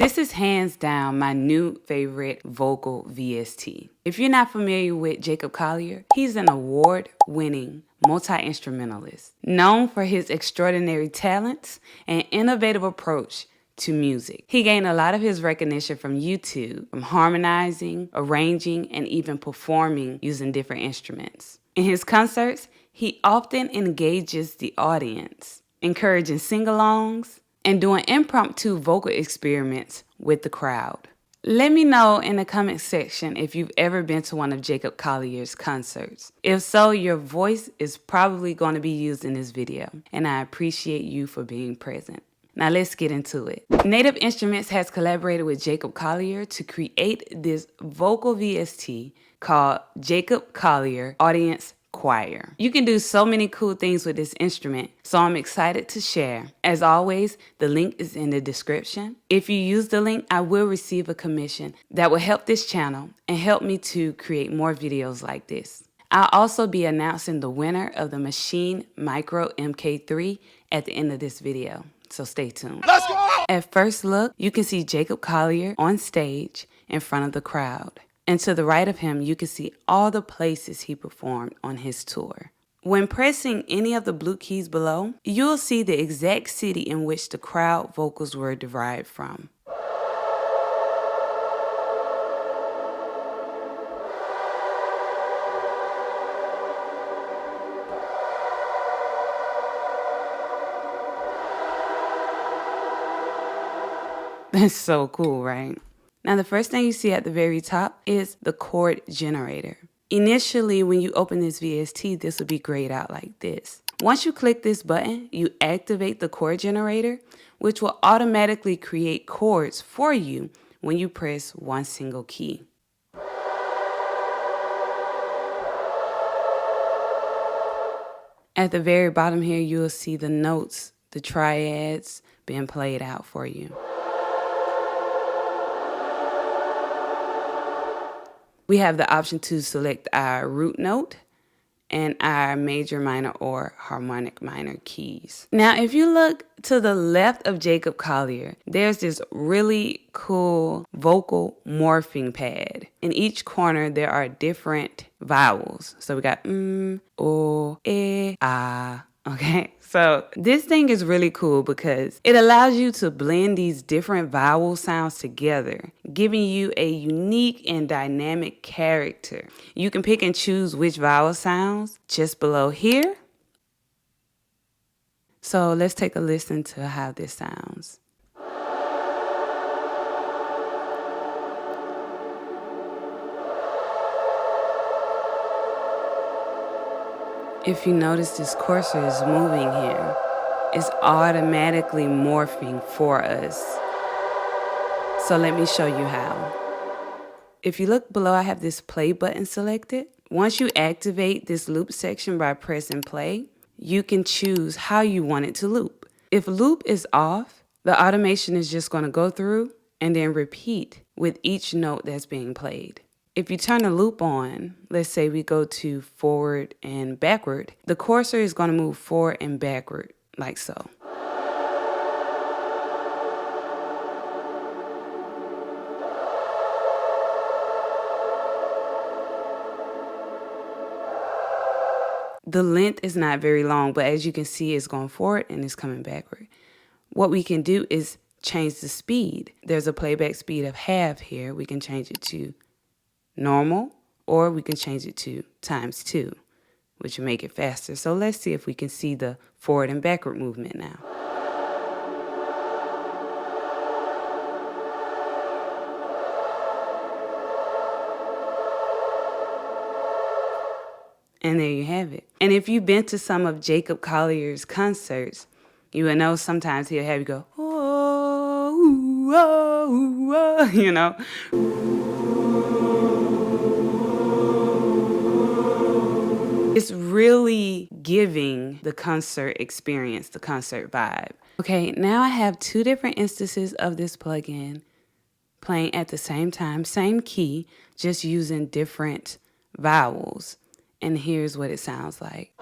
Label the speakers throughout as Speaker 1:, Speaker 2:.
Speaker 1: This is hands down my new favorite vocal VST. If you're not familiar with Jacob Collier, he's an award-winning multi-instrumentalist, known for his extraordinary talents and innovative approach to music. He gained a lot of his recognition from YouTube, from harmonizing, arranging, and even performing using different instruments. In his concerts, he often engages the audience, encouraging sing-alongs, and doing impromptu vocal experiments with the crowd. Let me know in the comment section if you've ever been to one of Jacob Collier's concerts. If so, your voice is probably going to be used in this video, and I appreciate you for being present. Now let's get into it. Native Instruments has collaborated with Jacob Collier to create this vocal VST called Jacob Collier Audience Choir. You can do so many cool things with this instrument, so I'm excited to share. As always, the link is in the description. If you use the link, I will receive a commission that will help this channel and help me to create more videos like this. I'll also be announcing the winner of the Maschine Micro MK3 at the end of this video, so stay tuned. Let's go! At first look, you can see Jacob Collier on stage in front of the crowd. And to the right of him, you can see all the places he performed on his tour. When pressing any of the blue keys below, you'll see the exact city in which the crowd vocals were derived from. That's so cool, right? Now, the first thing you see at the very top is the chord generator. Initially, when you open this VST, this will be grayed out like this. Once you click this button, you activate the chord generator, which will automatically create chords for you when you press one single key. At the very bottom here, you will see the notes, the triads being played out for you. We have the option to select our root note and our major, minor, or harmonic minor keys. Now, if you look to the left of Jacob Collier, there's this really cool vocal morphing pad. In each corner, there are different vowels. So we got o, e, ah. Okay, so this thing is really cool because it allows you to blend these different vowel sounds together, giving you a unique and dynamic character. You can pick and choose which vowel sounds just below here. So let's take a listen to how this sounds. If you notice, this cursor is moving here. It's automatically morphing for us. So let me show you how. If you look below, I have this play button selected. Once you activate this loop section by pressing play, you can choose how you want it to loop. If loop is off, the automation is just going to go through and then repeat with each note that's being played. If you turn the loop on, let's say we go to forward and backward, the cursor is going to move forward and backward like so. The length is not very long, but as you can see, it's going forward and it's coming backward. What we can do is change the speed. There's a playback speed of half here. We can change it to normal, or we can change it to ×2, which will make it faster. So let's see if we can see the forward and backward movement now. And there you have it. And if you've been to some of Jacob Collier's concerts, you will know sometimes he'll have you go, oh, ooh, oh, ooh, oh, you know. It's really giving the concert experience, the concert vibe. Okay, now I have two different instances of this plugin playing at the same time, same key, just using different vowels. And here's what it sounds like.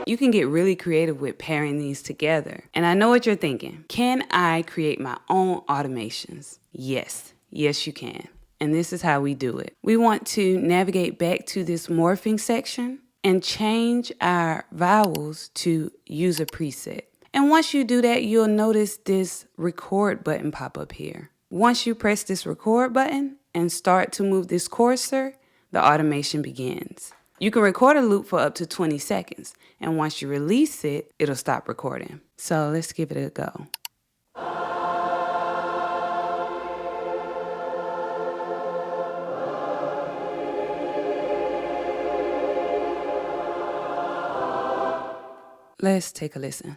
Speaker 1: You can get really creative with pairing these together. And I know what you're thinking. Can I create my own automations? Yes. Yes, you can. And this is how we do it. We want to navigate back to this morphing section and change our vowels to use a preset. And once you do that, you'll notice this record button pop up here. Once you press this record button and start to move this cursor, the automation begins. You can record a loop for up to 20 seconds, and once you release it, it'll stop recording. So let's give it a go. Let's take a listen.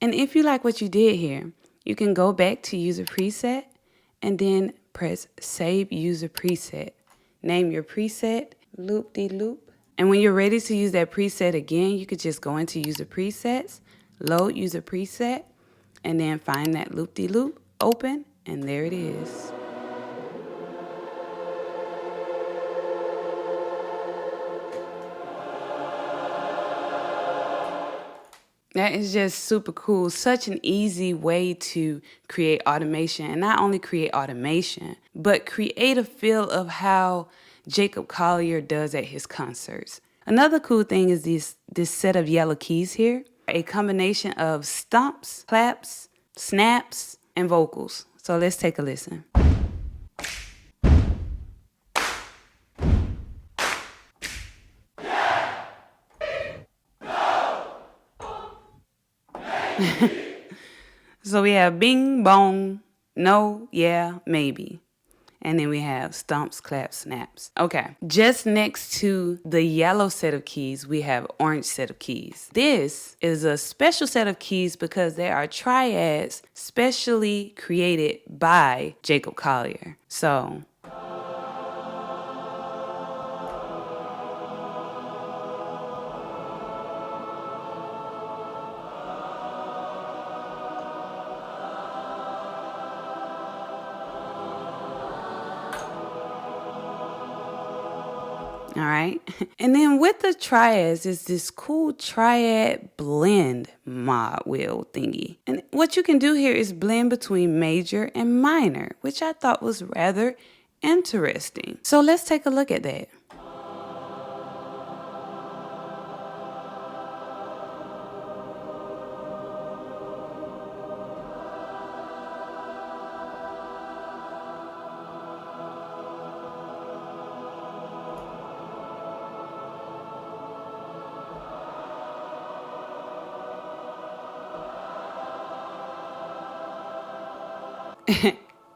Speaker 1: And if you like what you did here, you can go back to User Preset and then press Save User Preset. Name your preset Loop-de-Loop. And when you're ready to use that preset again, you could just go into User Presets, load User Preset, and then find that Loop-de-Loop, open, and there it is. That is just super cool. Such an easy way to create automation. And not only create automation, but create a feel of how Jacob Collier does at his concerts. Another cool thing is this set of yellow keys here. A combination of stomps, claps, snaps, and vocals. So let's take a listen. So we have bing, bong, no, yeah, maybe. And then we have stomps, claps, snaps. Okay, just next to the yellow set of keys, we have orange set of keys. This is a special set of keys because they are triads specially created by Jacob Collier. So all right. And then with the triads is this cool Triad Blend mod wheel thingy. And what you can do here is blend between major and minor, which I thought was rather interesting. So let's take a look at that.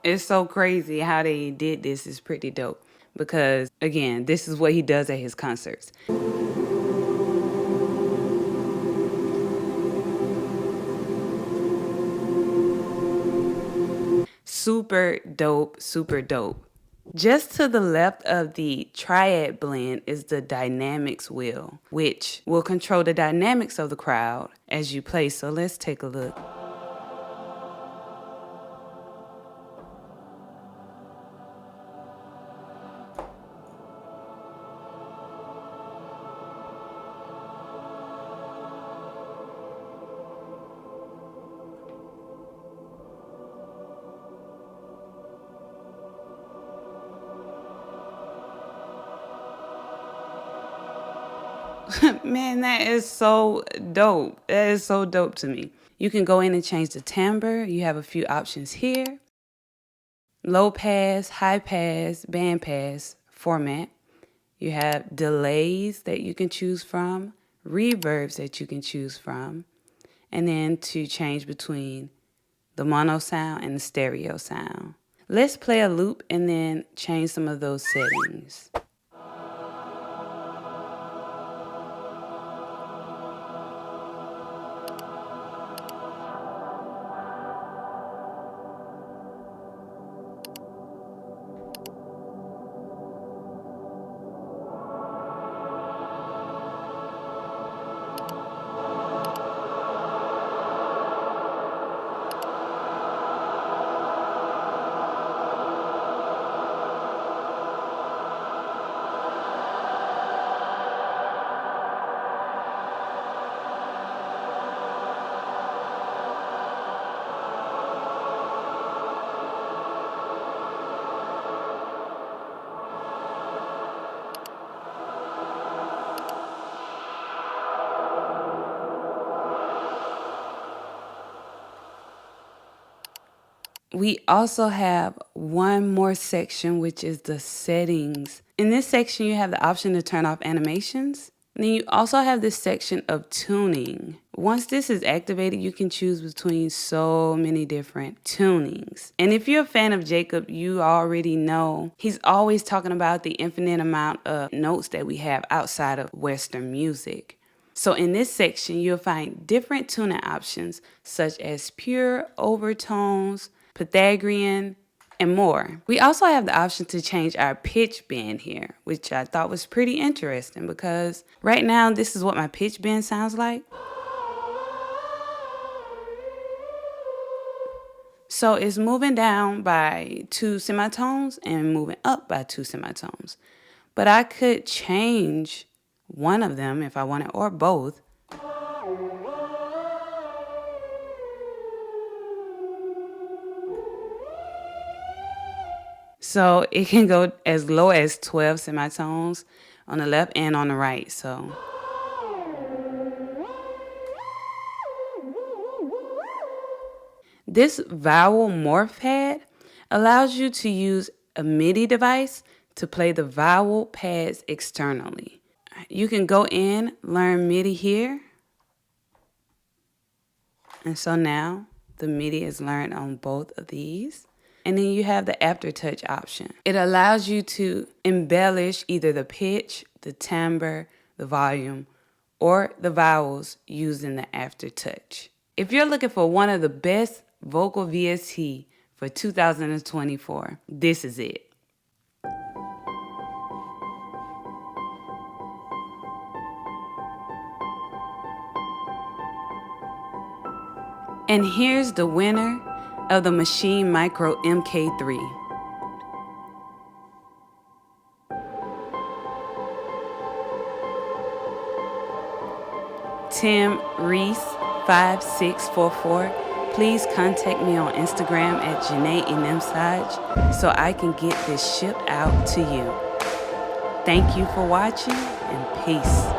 Speaker 1: It's so crazy how they did this. Is pretty dope because, again, this is what he does at his concerts. Super dope, super dope. Just to the left of the Triad Blend is the Dynamics wheel, which will control the dynamics of the crowd as you play. So let's take a look. Man, that is so dope. That is so dope to me. You can go in and change the timbre. You have a few options here. Low pass, high pass, band pass format. You have delays that you can choose from, reverbs that you can choose from, and then to change between the mono sound and the stereo sound. Let's play a loop and then change some of those settings. We also have one more section, which is the settings. In this section, you have the option to turn off animations. And then you also have this section of tuning. Once this is activated, you can choose between so many different tunings. And if you're a fan of Jacob, you already know he's always talking about the infinite amount of notes that we have outside of Western music. So in this section, you'll find different tuning options such as pure, overtones, Pythagorean, and more. We also have the option to change our pitch bend here, which I thought was pretty interesting because right now this is what my pitch bend sounds like. So it's moving down by 2 semitones and moving up by 2 semitones. But I could change one of them if I wanted, or both. So it can go as low as 12 semitones on the left and on the right. So this vowel morph pad allows you to use a MIDI device to play the vowel pads externally. You can go in, learn MIDI here. And so now the MIDI is learned on both of these. And then you have the aftertouch option. It allows you to embellish either the pitch, the timbre, the volume, or the vowels using the aftertouch. If you're looking for one of the best vocal VST for 2024, this is it. And here's the winner of the Maschine Micro MK3. Tim Reese 5644. Please contact me on Instagram at Janae Enemsaj so I can get this shipped out to you. Thank you for watching and peace.